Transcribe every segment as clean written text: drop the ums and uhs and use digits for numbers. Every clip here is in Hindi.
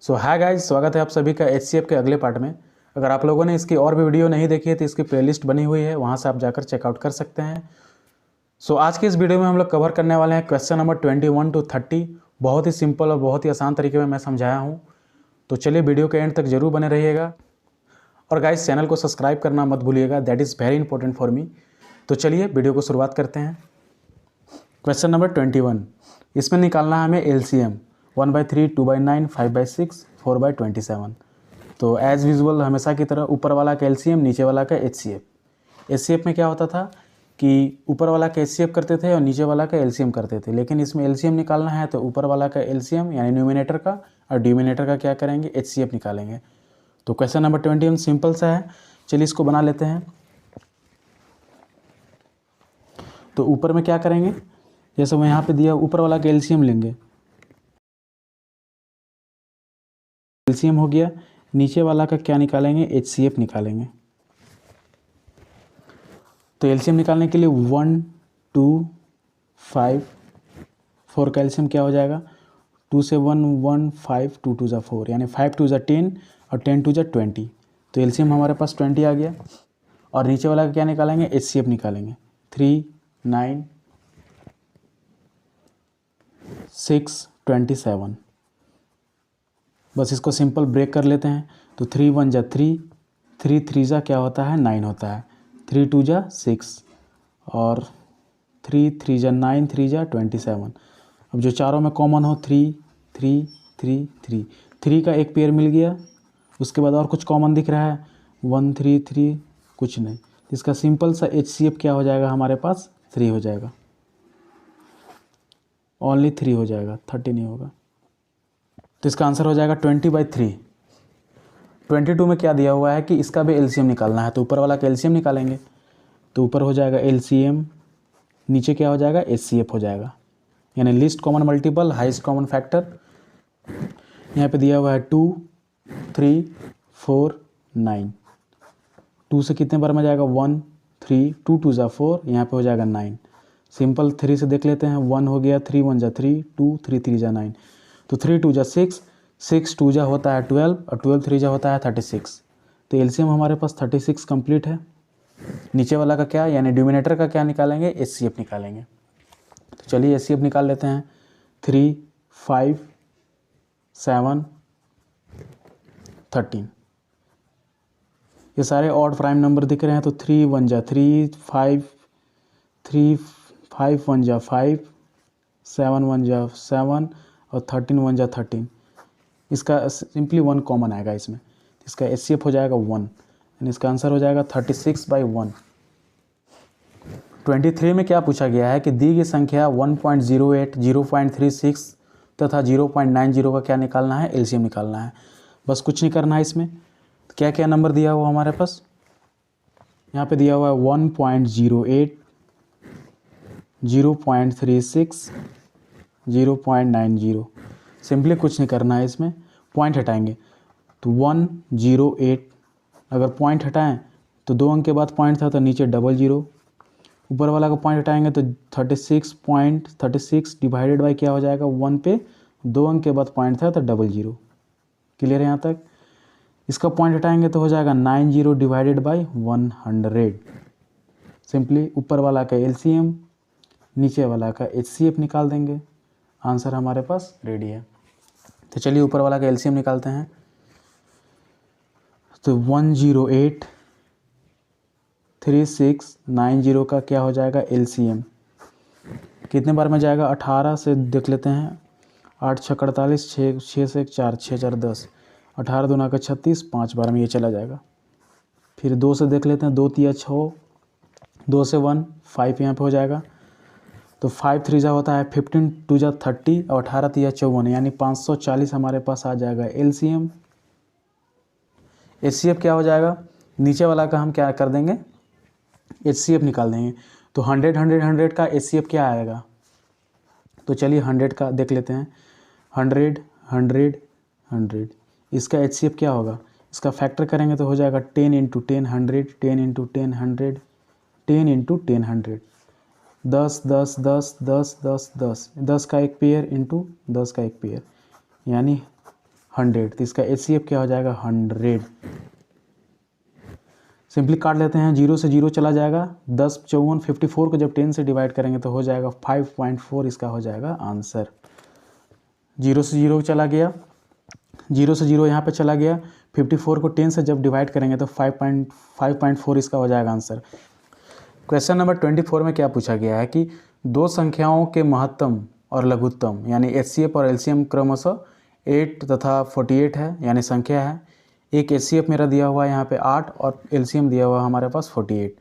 सो हाय गाइस, स्वागत है आप सभी का HCF के अगले पार्ट में। अगर आप लोगों ने इसकी और भी वीडियो नहीं देखी है तो इसकी प्लेलिस्ट बनी हुई है, वहाँ से आप जाकर चेकआउट कर सकते हैं। सो आज की इस वीडियो में हम लोग कवर करने वाले हैं क्वेश्चन नंबर 21 to 30। बहुत ही सिंपल और बहुत ही आसान तरीके में मैं समझाया हूँ। तो चलिए वीडियो के एंड तक जरूर बने रहिएगा। और गाइस चैनल को सब्सक्राइब करना मत भूलिएगा, that is very important for me. तो चलिए वीडियो को शुरुआत करते हैं। क्वेश्चन नंबर 21, इसमें निकालना है हमें LCM 1/3, 2/9, 5/6, 4/27। तो एज़ यूजुअल हमेशा की तरह ऊपर वाला का LCM, नीचे वाला का HCF। HCF में क्या होता था कि ऊपर वाला का HCF करते थे और नीचे वाला का LCM करते थे, लेकिन इसमें LCM निकालना है तो ऊपर वाला का LCM यानी न्यूमिनेटर का और डिनोमिनेटर का क्या करेंगे, HCF निकालेंगे। तो क्वेश्चन नंबर 21 सिंपल सा है, चलिए इसको बना लेते हैं। तो ऊपर में क्या करेंगे, जैसे मैं यहाँ पे दिया ऊपर वाला का LCM लेंगे, LCM हो गया। नीचे वाला का क्या निकालेंगे, HCF निकालेंगे। तो LCM निकालने के लिए 1, 2, 5, 4 का LCM क्या हो जाएगा, 2 से 1, 1, 5, 2 2 4, यानी 5 2 10 और 10 2 20। तो LCM हमारे पास 20 आ गया। और नीचे वाला का क्या निकालेंगे, HCF निकालेंगे। 3, 9, 6, 27। बस इसको सिंपल ब्रेक कर लेते हैं। तो 3 1 जा 3, 3 3 जा क्या होता है, 9 होता है। 3 2 जा 6 और 3 3 जा 9, 3 जा 27। अब जो चारों में कॉमन हो 3 3 3 3, 3 का एक पेयर मिल गया। उसके बाद और कुछ कॉमन दिख रहा है 1 3 3, कुछ नहीं। इसका सिंपल सा HCF क्या हो जाएगा हमारे पास, 3 हो जाएगा। ओनली 3 हो जाएगा, 30 नहीं होगा। तो इसका आंसर हो जाएगा 20/3। 22 में क्या दिया हुआ है कि इसका भी LCM निकालना है, तो ऊपर वाला का LCM निकालेंगे। तो ऊपर हो जाएगा LCM, नीचे क्या हो जाएगा, HCF हो जाएगा, यानी least common multiple highest common factor. यहाँ पे दिया हुआ है 2, 3, 4, 9। 2 से कितने बार में जाएगा, 1, 3, 2 2 जा 4, यहाँ पे हो जाएगा 9। सिंपल 3 से देख लेते हैं, 1 हो गया, 3 1 जा 3, 2 3 3 जा 9। तो 3 2 जा 6, 6 2 जा होता है 12 और 12 3 जा होता है 36। तो LCM हमारे पास 36 कंप्लीट है। नीचे वाला का क्या, यानी डिनोमिनेटर का क्या निकालेंगे, HCF निकालेंगे। तो चलिए HCF निकाल लेते हैं। 3 5 7 13, ये सारे ऑड प्राइम नंबर दिख रहे हैं। तो 3 1 जा 3, 5 3 5 1 जा 5, 7 1 जा 7 और 13 1 जा 13। इसका सिंपली 1 कॉमन आएगा इसमें, इसका HCF हो जाएगा 1, यानी इसका आंसर हो जाएगा 36/1। 23 में क्या पूछा गया है कि दी गई संख्या 1.08, 0.36 तथा 0.90 का क्या निकालना है, LCM निकालना है। बस कुछ नहीं करना है इसमें। क्या क्या नंबर दिया हुआ हमारे पास, यहाँ पे दिया हुआ है 1.08, 0.36, 0.90। सिंपली कुछ नहीं करना है इसमें, पॉइंट हटाएंगे। तो 108, अगर पॉइंट हटाएं तो 2 अंक के बाद पॉइंट था तो नीचे 00। ऊपर वाला का पॉइंट हटाएंगे तो 36.36 डिवाइडेड बाई क्या हो जाएगा, 1 पे 2 अंक के बाद पॉइंट था तो 00। क्लियर है यहाँ तक। इसका पॉइंट हटाएंगे तो हो जाएगा 90 डिवाइडेड बाई 100। सिंपली ऊपर वाला का LCM, नीचे वाला का HCF निकाल देंगे। आंसर हमारे पास रेडी है। तो चलिए ऊपर वाला का LCM निकालते हैं। तो 1083690 का क्या हो जाएगा, LCM कितने बार में जाएगा, 18 से देख लेते हैं। 8 6 48, 6 से 4, 6 4 10, 18 दूना का 36, 5 बार में ये चला जाएगा। फिर 2 से देख लेते हैं, 2 3 6, 2 से 1 5 यहाँ पे हो जाएगा। तो 5 3 जा होता है 15 2 जा 30 और 18 3 54, यानी 540 हमारे पास आ जाएगा LCM। HCF क्या हो जाएगा, नीचे वाला का हम क्या कर देंगे, HCF निकाल देंगे। तो 100 100 100 का HCF क्या आएगा, तो चलिए 100 का देख लेते हैं। 100 100 100, इसका HCF क्या होगा, इसका फैक्टर करेंगे तो हो जाएगा 10 × 10 100, 10 × 10 100, 10 × 10 100, 10 10 10 10 10 10, 10 का एक पेयर इंटू 10 का एक पेयर, यानी 100, तो इसका HCF क्या हो जाएगा 100। सिंपली काट लेते हैं, 0 से 0 चला जाएगा, 10 54 54 को जब 10 से डिवाइड करेंगे तो हो जाएगा 5.4, इसका हो जाएगा आंसर। 0 से 0 चला गया, 0 से 0 यहाँ पे चला गया, 54 को 10 से जब डिवाइड करेंगे तो 5.4 इसका हो जाएगा आंसर। क्वेश्चन नंबर 24 में क्या पूछा गया है कि दो संख्याओं के महत्तम और लघुत्तम यानी HCF और LCM क्रमशः 8 तथा 48 है, यानी संख्या है। एक HCF मेरा दिया हुआ है यहाँ पे 8 और LCM दिया हुआ है हमारे पास 48।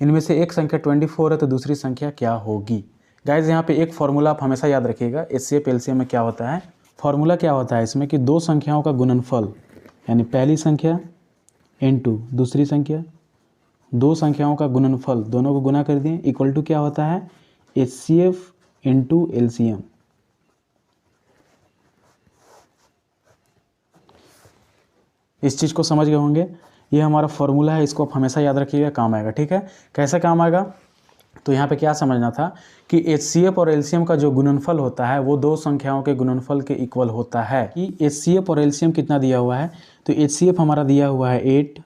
इनमें से एक संख्या 24 है तो दूसरी संख्या क्या होगी। गाइज यहाँ पे एक फॉर्मूला आप हमेशा याद रखिएगा, HCF LCM में क्या होता है, फॉर्मूला क्या होता है इसमें कि दो संख्याओं का गुणनफल यानी पहली संख्या इनटू दूसरी संख्या, दो संख्याओं का गुणनफल दोनों को गुना कर दिए इक्वल टू क्या होता है HCF इंटू LCM। इस चीज़ को समझ गए होंगे, ये हमारा फॉर्मूला है, इसको आप हमेशा याद रखिएगा, काम आएगा। ठीक है, कैसे काम आएगा, तो यहाँ पे क्या समझना था कि HCF और LCM का जो गुणनफल होता है वो दो संख्याओं के गुणनफल के इक्वल होता है। कि HCF और LCM कितना दिया हुआ है, तो HCF हमारा दिया हुआ है 8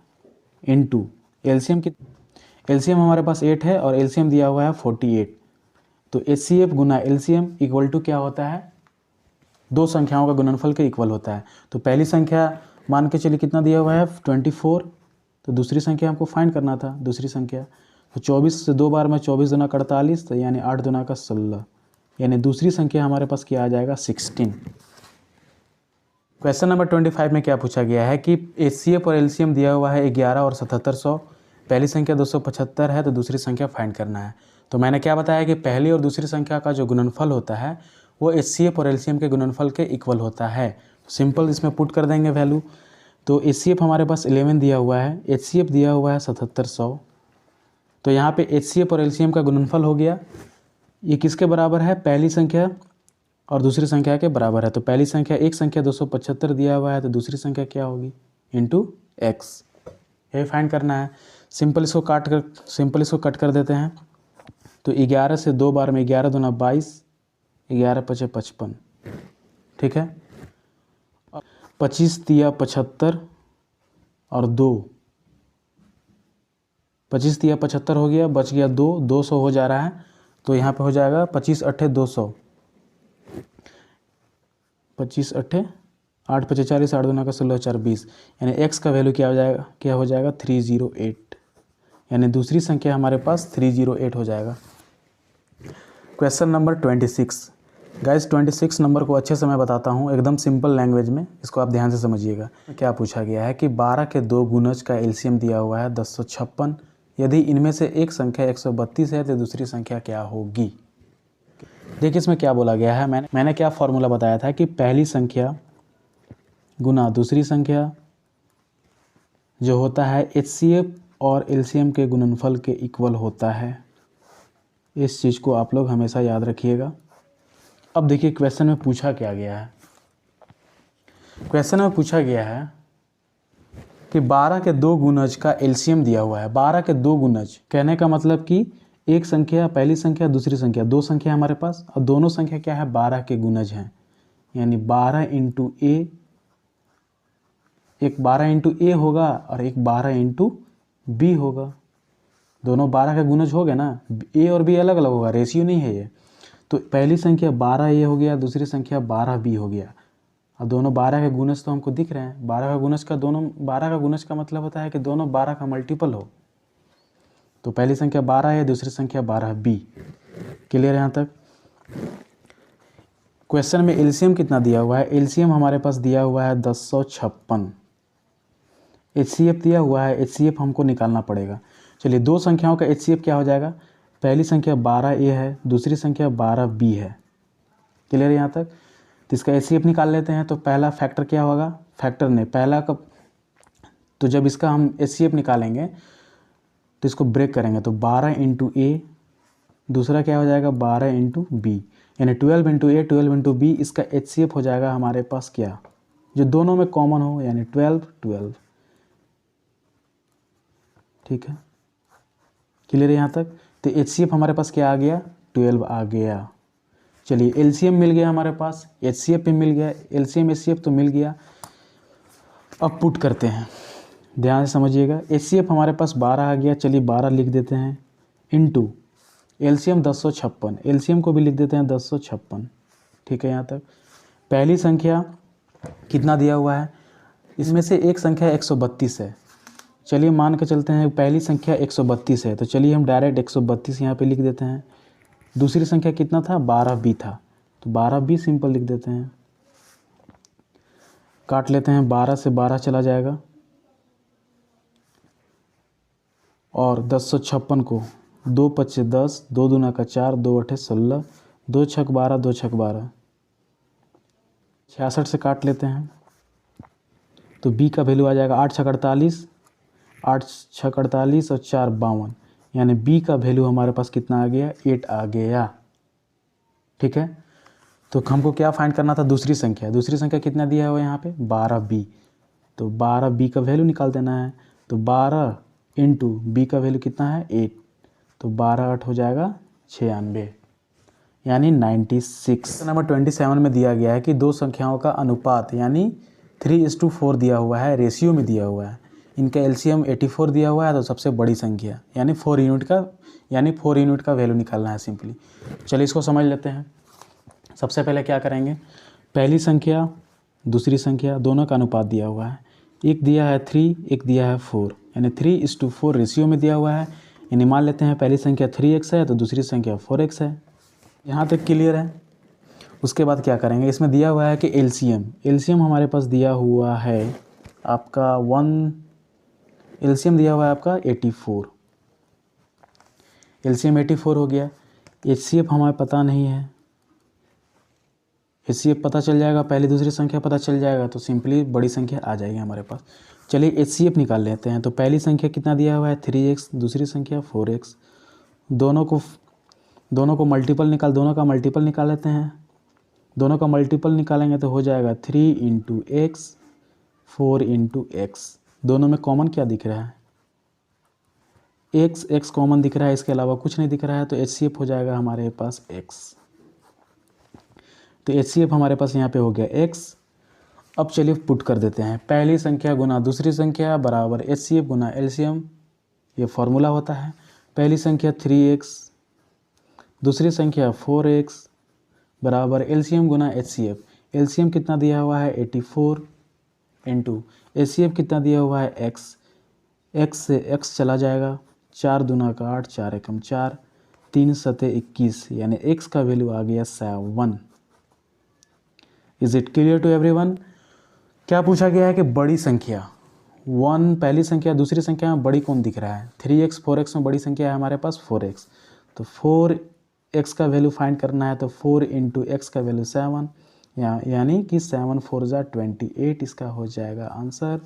इंटू LCM हमारे पास 8 है और LCM दिया हुआ है 48। तो HCF गुना LCM इक्वल टू क्या होता है, दो संख्याओं का गुणनफल के इक्वल होता है। तो पहली संख्या मान के चलिए कितना दिया हुआ है 24, तो दूसरी संख्या हमको फाइंड करना था, दूसरी संख्या तो 24 से 2 बार में 24 दूना 48, तो यानी 8 दूना का 16, यानी दूसरी संख्या हमारे पास क्या आ जाएगा 16। क्वेश्चन नंबर 25 में क्या पूछा गया है कि HCF और LCM दिया हुआ है 11 और 7700, पहली संख्या 275 है तो दूसरी संख्या फाइंड करना है। तो मैंने क्या बताया कि पहली और दूसरी संख्या का जो गुणनफल होता है वो HCF और LCM के गुणनफल के इक्वल होता है। सिंपल इसमें पुट कर देंगे वैल्यू, तो HCF हमारे पास 11 दिया हुआ है, HCF दिया हुआ है 7700, तो यहाँ पे HCF और LCM का गुणनफल हो गया, ये किसके बराबर है, पहली संख्या और दूसरी संख्या के बराबर है। तो पहली संख्या एक संख्या 275 दिया हुआ है तो दूसरी संख्या क्या होगी इंटू एक्स, ये फाइंड करना है। सिंपल इसको कट कर देते हैं, तो 11 से 2 बार में 11 दूना 22, 11 पचे 55, ठीक है, 25 दिया 75 और 2, 25 दिया 75 हो गया, बच गया 2, 200 हो जा रहा है, तो यहाँ पे हो जाएगा 25 अट्ठे 200, 25 अट्ठे 8 पचे 40, 8 दूना का 16, 4 20, यानी x का वैल्यू क्या हो जाएगा 308, यानी दूसरी संख्या हमारे पास 308 हो जाएगा। क्वेश्चन नंबर 26, गाइस 26 नंबर को अच्छे से मैं बताता हूँ एकदम सिंपल लैंग्वेज में, इसको आप ध्यान से समझिएगा। क्या पूछा गया है कि 12 के दो गुणज का LCM दिया हुआ है 1056, यदि इनमें से एक संख्या 132 है तो दूसरी संख्या क्या होगी। देखिए इसमें क्या बोला गया है, मैंने क्या फॉर्मूला बताया था कि पहली संख्या गुना दूसरी संख्या जो होता है HCF और LCM के गुणनफल के इक्वल होता है। इस चीज़ को आप लोग हमेशा याद रखिएगा। अब देखिए क्वेश्चन में पूछा क्या गया है, क्वेश्चन में पूछा गया है कि 12 के दो गुणज का LCM दिया हुआ है। 12 के दो गुणज कहने का मतलब कि एक संख्या पहली संख्या दूसरी संख्या, दो संख्या हमारे पास और दोनों संख्या क्या है 12 के गुणज हैं, यानी 12 इंटू ए, एक 12 इंटू ए होगा और एक 12 इंटू बी होगा। दोनों 12 का गुणज हो गया ना, ए और बी अलग अलग होगा, रेशियो नहीं है ये। तो पहली संख्या 12 ए हो गया, दूसरी संख्या 12 बी हो गया। अब दोनों 12 के गुणज तो हमको दिख रहे हैं, 12 का गुणज का मतलब होता है कि दोनों 12 का मल्टीपल हो। तो पहली संख्या 12 है, दूसरी संख्या 12 बी। क्लियर है यहाँ तक। क्वेश्चन में LCM कितना दिया हुआ है, LCM हमारे पास दिया हुआ है 1056, HCF दिया हुआ है, HCF हमको निकालना पड़ेगा। चलिए दो संख्याओं का HCF क्या हो जाएगा, पहली संख्या 12A है, दूसरी संख्या 12B है। क्लियर है यहाँ तक। तो इसका HCF निकाल लेते हैं, तो पहला फैक्टर क्या होगा, फैक्टर ने पहला का, तो जब इसका हम HCF निकालेंगे तो इसको ब्रेक करेंगे, तो 12 इंटू ए, दूसरा क्या हो जाएगा 12 इंटू बी, यानी 12 इंटू ए 12 इंटू बी। इसका HCF हो जाएगा हमारे पास क्या, जो दोनों में कॉमन हो, यानी 12 12। ठीक है, क्लियर है यहाँ तक। तो HCF हमारे पास क्या आ गया 12 आ गया। चलिए LCM मिल गया हमारे पास, HCF भी मिल गया, LCM HCF तो मिल गया। अब पुट करते हैं, ध्यान से समझिएगा। HCF हमारे पास 12 आ गया, चलिए 12 लिख देते हैं, इनटू एलसीएम 1056, एलसीएम को भी लिख देते हैं 1056। ठीक है, यहाँ तक पहली संख्या कितना दिया हुआ है, इसमें से एक संख्या 132 है। चलिए मान के चलते हैं पहली संख्या 132 है, तो चलिए हम डायरेक्ट 132 यहाँ पे लिख देते हैं। दूसरी संख्या कितना था, 12B था, तो 12B सिंपल लिख देते हैं। काट लेते हैं, 12 से 12 चला जाएगा और 1056 को 2 पच्चे 10, 2 दूना का 4, 2 अठे 16, 2 छक 12, 2 छक 12, 66 से काट लेते हैं तो B का वैल्यू आ जाएगा 8 छक 48, 8 छक 48 और 4 52, यानी B का वैल्यू हमारे पास कितना आ गया, 8 आ गया। ठीक है, तो हमको क्या फाइंड करना था, दूसरी संख्या। दूसरी संख्या कितना दिया हुआ है यहाँ पे, 12B, तो 12B का वैल्यू निकाल देना है। तो 12 इंटू B का वैल्यू कितना है, 8, तो 12 8 हो जाएगा 96, यानी 96। नंबर 27 में दिया गया है कि दो संख्याओं का अनुपात यानी 3:4 दिया हुआ है, रेशियो में दिया हुआ है। इनका एलसीएम 84 दिया हुआ है, तो सबसे बड़ी संख्या यानी 4 यूनिट का वैल्यू निकालना है सिंपली। चलिए इसको समझ लेते हैं। सबसे पहले क्या करेंगे, पहली संख्या दूसरी संख्या दोनों का अनुपात दिया हुआ है, एक दिया है 3, एक दिया है 4, यानी 3:4 रेशियो में दिया हुआ है। यानी मान लेते हैं पहली संख्या 3x है तो दूसरी संख्या 4x है। यहाँ तक क्लियर है। उसके बाद क्या करेंगे, इसमें दिया हुआ है कि एलसीएम हमारे पास दिया हुआ है आपका 84, एलसीएम 84 हो गया। HCF हमारे पता नहीं है, HCF पता चल जाएगा, पहली दूसरी संख्या पता चल जाएगा तो सिंपली बड़ी संख्या आ जाएगी हमारे पास। चलिए HCF निकाल लेते हैं। तो पहली संख्या कितना दिया हुआ है, 3x, दूसरी संख्या 4x, दोनों का मल्टीपल निकाल लेते हैं। दोनों का मल्टीपल निकालेंगे तो हो जाएगा 3 × x, 4 × x। दोनों में कॉमन क्या दिख रहा है, x कॉमन दिख रहा है, इसके अलावा कुछ नहीं दिख रहा है, तो HCF हो जाएगा हमारे पास x। तो HCF हमारे पास यहाँ पे हो गया x। अब चलिए पुट कर देते हैं, पहली संख्या गुना दूसरी संख्या बराबर HCF गुना एलसीएम, ये फॉर्मूला होता है। पहली संख्या 3x, दूसरी संख्या 4x बराबर एलसीएम गुना HCF। एलसीएम कितना दिया हुआ है 84 इंटू HCF कितना दिया हुआ है x। x से x चला जाएगा, 4 दूना का 8, 4 एकम 4, 3 सते 21, यानी x का वैल्यू आ गया 7। Is it clear to everyone. क्या पूछा गया है कि बड़ी संख्या 1, पहली संख्या दूसरी संख्या में बड़ी कौन दिख रहा है, 3x 4x में बड़ी संख्या है हमारे पास 4x, तो 4x का वैल्यू फाइंड करना है, तो 4 × x का वैल्यू 7, यानी कि 7 4 जा 28, इसका हो जाएगा आंसर।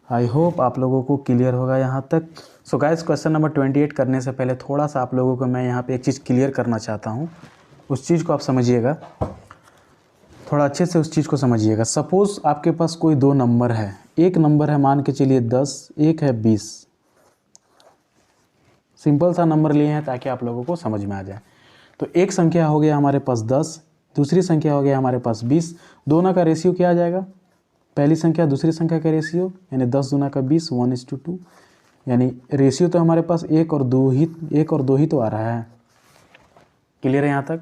आई होप आप लोगों को क्लियर होगा यहाँ तक। सो गाइस, क्वेश्चन नंबर 28 करने से पहले थोड़ा सा आप लोगों को मैं यहाँ पे एक चीज़ क्लियर करना चाहता हूँ, उस चीज़ को आप समझिएगा, थोड़ा अच्छे से उस चीज़ को समझिएगा। सपोज़ आपके पास कोई दो नंबर है, एक नंबर है मान के चलिए 10, एक है 20। सिंपल सा नंबर लिए हैं ताकि आप लोगों को समझ में आ जाए। तो एक संख्या हो गया हमारे पास 10, दूसरी संख्या हो गया हमारे पास 20। दोनों का रेशियो क्या आ जाएगा, पहली संख्या दूसरी संख्या का रेशियो, यानी 10 दूना का 20, 1:2, यानी रेशियो तो हमारे पास 1 और 2 ही तो आ रहा है। क्लियर है यहाँ तक।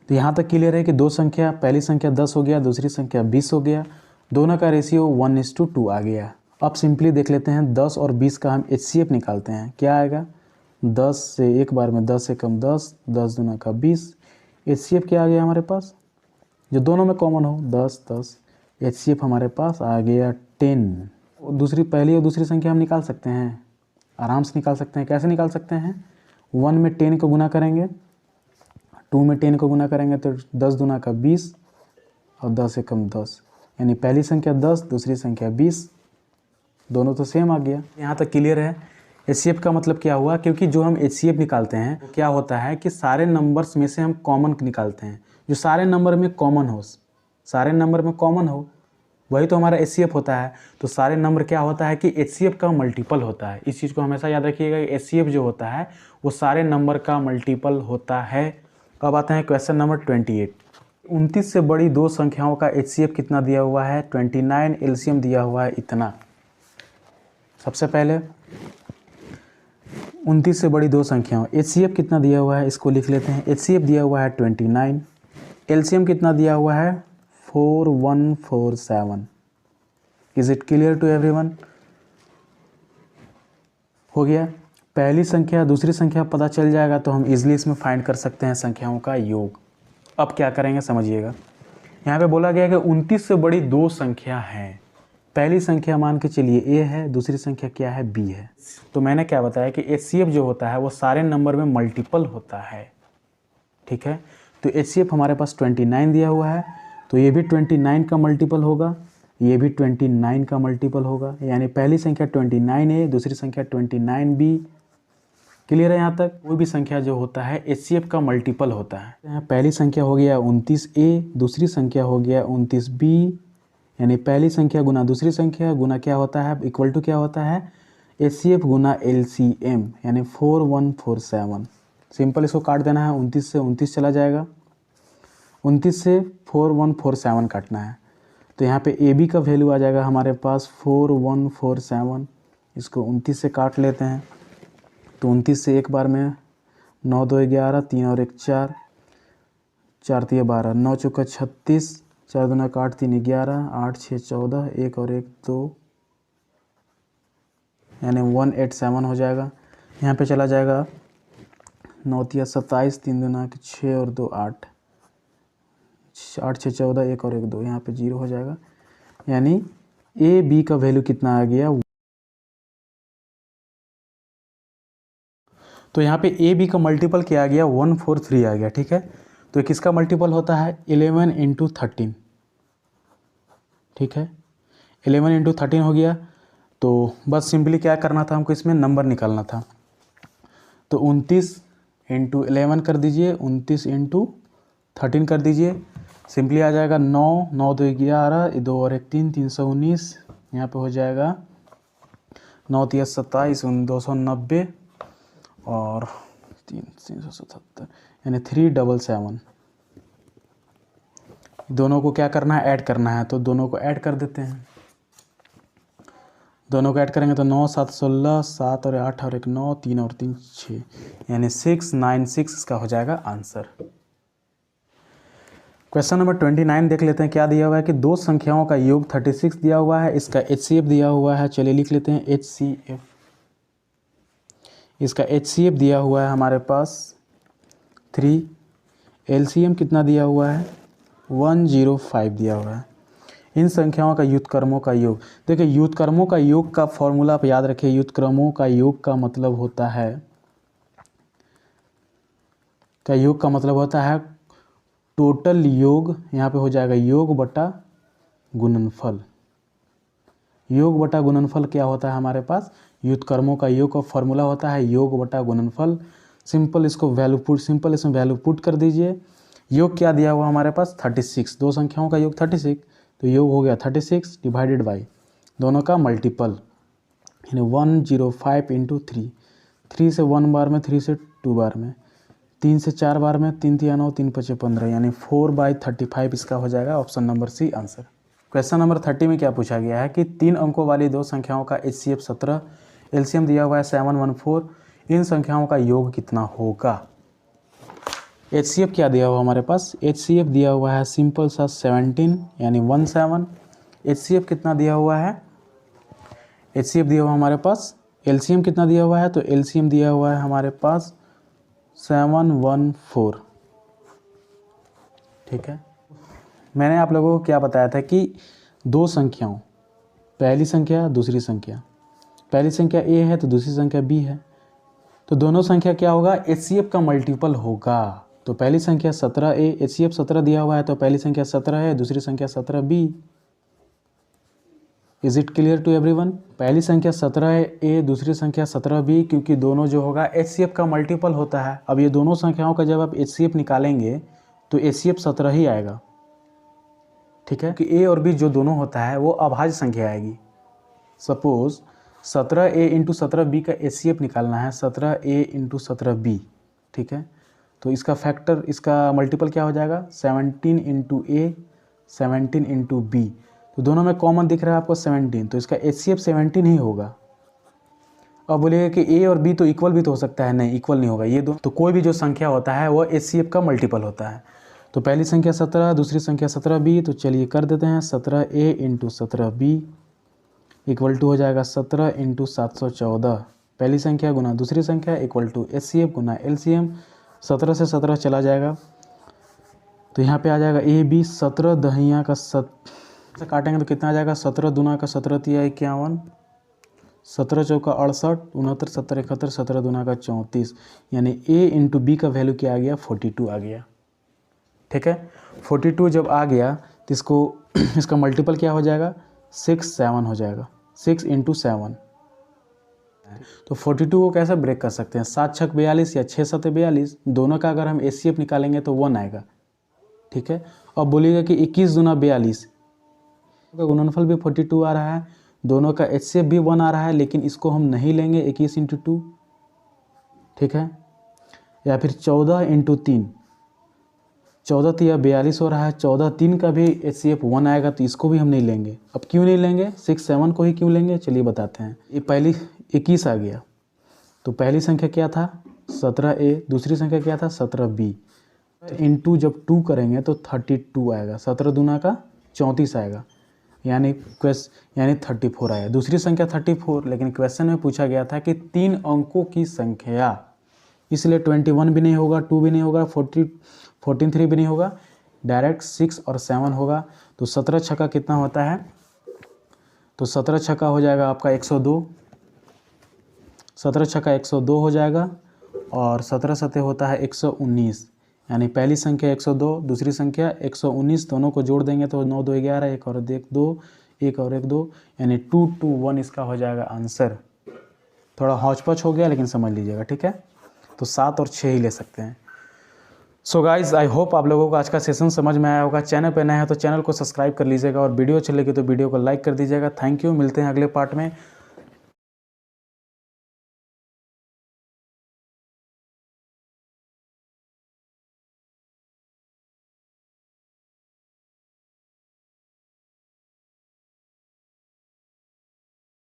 तो यहाँ तक क्लियर है कि दो संख्या, पहली संख्या 10 हो गया, दूसरी संख्या 20 हो गया, दोनों का रेशियो 1:2 आ गया। अब सिंपली देख लेते हैं 10 और 20 का हम HCF निकालते हैं। क्या आएगा, 10 से एक बार में 10 एकम 10, 10 दूना का 20। HCF क्या आ गया हमारे पास, जो दोनों में कॉमन हो, 10 10, HCF हमारे पास आ गया 10। पहली और दूसरी संख्या हम निकाल सकते हैं, आराम से निकाल सकते हैं। कैसे निकाल सकते हैं, 1 में 10 को गुना करेंगे, 2 में 10 को गुना करेंगे तो 10 दूना का 20 और 10 एकम 10, यानी पहली संख्या 10, दूसरी संख्या 20, दोनों तो सेम आ गया। यहाँ तक क्लियर है। HCF का मतलब क्या हुआ, क्योंकि जो हम HCF निकालते हैं वो क्या होता है कि सारे नंबर्स में से हम कॉमन निकालते हैं, जो सारे नंबर में कॉमन हो वही तो हमारा HCF होता है। तो सारे नंबर क्या होता है कि HCF का मल्टीपल होता है। इस चीज़ को हमेशा याद रखिएगा कि HCF जो होता है वो सारे नंबर का मल्टीपल होता है। अब आते हैं क्वेश्चन नंबर 28। 29 से बड़ी दो संख्याओं का HCF कितना दिया हुआ है 29, एलसीएम दिया हुआ है इतना। सबसे पहले 29 से बड़ी दो संख्याओं HCF कितना दिया हुआ है इसको लिख लेते हैं। HCF दिया हुआ है 29, एलसीएम कितना दिया हुआ है 4147। Is it clear to everyone? हो गया। पहली संख्या दूसरी संख्या पता चल जाएगा तो हम इजीली इसमें फाइंड कर सकते हैं संख्याओं का योग। अब क्या करेंगे समझिएगा। यहाँ पे बोला गया है कि 29 से बड़ी दो संख्या हैं। पहली संख्या मान के चलिए A है, दूसरी संख्या क्या है B है। तो मैंने क्या बताया कि HCF जो होता है वो सारे नंबर में मल्टीपल होता है, ठीक है। तो HCF हमारे पास 29 दिया हुआ है, तो ये भी 29 का मल्टीपल होगा, ये भी 29 का मल्टीपल होगा। यानी पहली संख्या 29A, दूसरी संख्या 29B। क्लियर है यहाँ तक? कोई भी संख्या जो होता है HCF का मल्टीपल होता है। यहाँ पहली संख्या हो गया 29A, दूसरी संख्या हो गया 29B। यानी पहली संख्या गुना दूसरी संख्या गुना क्या होता है, इक्वल टू क्या होता है HCF गुना LCM, यानी 4147। सिंपल इसको काट देना है, 29 से 29 चला जाएगा, 29 से 4147 काटना है। तो यहाँ पे AB का वैल्यू आ जाएगा हमारे पास 4147। इसको 29 से काट लेते हैं, तो 29 से एक बार में 9 2 11, 3 और 1 4, 4 3 12, 9 चौका 36, 4 दूना 8 3 11, 8 6 14, 1 और 1 2, यानी 187 हो जाएगा। यहाँ पे चला जाएगा 9 3 27, 3 दूना 6 और 2 8, 8 6 14, 1 और 1 2, यहाँ पे 0 हो जाएगा। यानी AB का वैल्यू कितना आ गया। तो यहाँ पे AB का मल्टीपल क्या आ गया 143 आ गया, ठीक है। तो किसका मल्टीपल होता है 11 इंटू 13, ठीक है। 11 इंटू 13 हो गया। तो बस सिंपली क्या करना था हमको, इसमें नंबर निकालना था। तो 29 इंटू 11 कर दीजिए, 29 इंटू 13 कर दीजिए, सिंपली आ जाएगा 9 9 2 11, 2 और 1 3, 319। यहाँ पे हो जाएगा 9 3 27, 290 और 377, यानी 377। दोनों को क्या करना है, ऐड करना है। तो दोनों को ऐड कर देते हैं। दोनों को ऐड करेंगे तो 9 7 16, 7 और 8 और 1 9, 3 और 3 6, यानी 696 इसका हो जाएगा आंसर। क्वेश्चन नंबर 29 देख लेते हैं। क्या दिया हुआ है कि दो संख्याओं का योग 36 दिया हुआ है, इसका HCF दिया हुआ है। चलिए लिख लेते हैं HCF। इसका HCF दिया हुआ है हमारे पास 3, LCM कितना दिया हुआ है 105 दिया हुआ है। इन संख्याओं का युतकर्मों का योग। देखिए युतकर्मों का योग का फॉर्मूला आप याद रखिए। युतकर्मों का योग का मतलब होता है, टोटल योग। यहाँ पे हो जाएगा योग बटा गुणनफल। योग बटा गुणनफल क्या होता है हमारे पास, युतकर्मों का योग का फॉर्मूला होता है योग बटा गुणनफल। सिंपल इसको सिंपल इसमें वैल्यू पुट कर दीजिए। योग क्या दिया हुआ हमारे पास 36, दो संख्याओं का योग 36, तो योग हो गया 36 डिवाइडेड बाई दोनों का मल्टीपल, यानी 105 इंटू 3। 3 से 1 बार में, 3 से 2 बार में, 3 से 4 बार में, 3 3 9, 3 5 15, यानी 4/35 इसका हो जाएगा option number C answer. Question number 30 में क्या पूछा गया है कि 3 अंकों वाली दो संख्याओं का HCF 17, LCM दिया हुआ है 714। इन संख्याओं का योग कितना होगा। HCF क्या दिया हुआ हमारे पास, HCF दिया हुआ है सिंपल सा 17, यानी 17। HCF कितना दिया हुआ है, HCF दिया हुआ हमारे पास। LCM कितना दिया हुआ है, तो LCM दिया हुआ है हमारे पास 714, ठीक है। मैंने आप लोगों को क्या बताया था कि दो संख्याओं, पहली संख्या दूसरी संख्या, पहली संख्या A है तो दूसरी संख्या B है, तो दोनों संख्या क्या होगा HCF का मल्टीपल होगा। तो पहली संख्या 17A, HCF 17 दिया हुआ है तो पहली संख्या 17 है, दूसरी संख्या 17B। Is it clear to everyone. पहली संख्या 17A, दूसरी संख्या 17B, क्योंकि दोनों जो होगा HCF का मल्टीपल होता है। अब ये दोनों संख्याओं का जब आप HCF निकालेंगे तो HCF 17 ही आएगा, ठीक है। कि A और B जो दोनों होता है वो अभाज्य संख्या आएगी। सपोज 17A इंटू 17B का HCF निकालना है, 17A इंटू 17B, ठीक है। तो इसका फैक्टर, इसका मल्टीपल क्या हो जाएगा 17 इंटू ए 17 इंटू बी। तो दोनों में कॉमन दिख रहा है आपको 17, तो इसका HCF 17 ही होगा। अब बोलिएगा कि ए और बी तो इक्वल भी तो हो सकता है, नहीं इक्वल नहीं होगा ये दो। तो कोई भी जो संख्या होता है वो HCF का मल्टीपल होता है। तो पहली संख्या 17, दूसरी संख्या 17b, तो चलिए कर देते हैं 17a into 17b equal to हो जाएगा 17 इंटू 714। पहली संख्या गुना दूसरी संख्या इक्वल टू HCF गुना LCM। 17 से 17 चला जाएगा तो यहाँ पे आ जाएगा AB 17 दहिया का से काटेंगे तो कितना आ जाएगा 17 दूना का 17 तिया 51, 17 चौका 68, 69 70 71, 17 दूना का 34, यानी A इंटू बी का वैल्यू क्या आ गया 42 आ गया। ठीक है, 42 जब आ गया तो इसको इसका मल्टीपल क्या हो जाएगा 6 7 हो जाएगा, 6 इंटू 7। तो 42 को कैसे ब्रेक कर सकते हैं, 7 छक 42 या 6 7 42, दोनों का अगर हम HCF निकालेंगे तो 1 आएगा। ठीक है, अब बोलिएगा कि 21 दूना 42 का गुणनफल भी 42 आ रहा है, दोनों का HCF भी 1 आ रहा है, लेकिन इसको हम नहीं लेंगे 21 इंटू 2। ठीक है, या फिर 14 इंटू 3, 14 तिया 42 हो रहा है, 14 3 का भी HCF 1 आएगा, तो इसको भी हम नहीं लेंगे। अब क्यों नहीं लेंगे, 6 7 को ही क्यों लेंगे, चलिए बताते हैं। ये पहली 21 आ गया, तो पहली संख्या क्या था 17A, दूसरी संख्या क्या था 17B, तो इंटू जब 2 करेंगे तो 32 आएगा, 17 दूना का 34 आएगा, यानी 34 आएगा। दूसरी संख्या 34, लेकिन क्वेश्चन में पूछा गया था कि 3 अंकों की संख्या, इसलिए 21 भी नहीं होगा, 2 भी नहीं होगा, 43 भी नहीं होगा, डायरेक्ट 6 और 7 होगा। तो 17 छक्का कितना होता है, तो 17 छक्का हो जाएगा आपका 102, 17 छक्का 102 हो जाएगा, और 17 सते होता है 119, यानी पहली संख्या 102, दूसरी संख्या 119, दोनों को जोड़ देंगे तो 9 2 11, एक और 1 2, एक और 1 2, यानी 2 2 1 इसका हो जाएगा आंसर। थोड़ा हौच-पौच हो गया लेकिन समझ लीजिएगा। ठीक है, तो 7 और 6 ही ले सकते हैं। सो गाइज़, आई होप आप लोगों को आज का सेशन समझ में आया होगा। चैनल पे नए हैं तो चैनल को सब्सक्राइब कर लीजिएगा, और वीडियो अच्छी लगी तो वीडियो को लाइक कर दीजिएगा। थैंक यू, मिलते हैं अगले पार्ट में।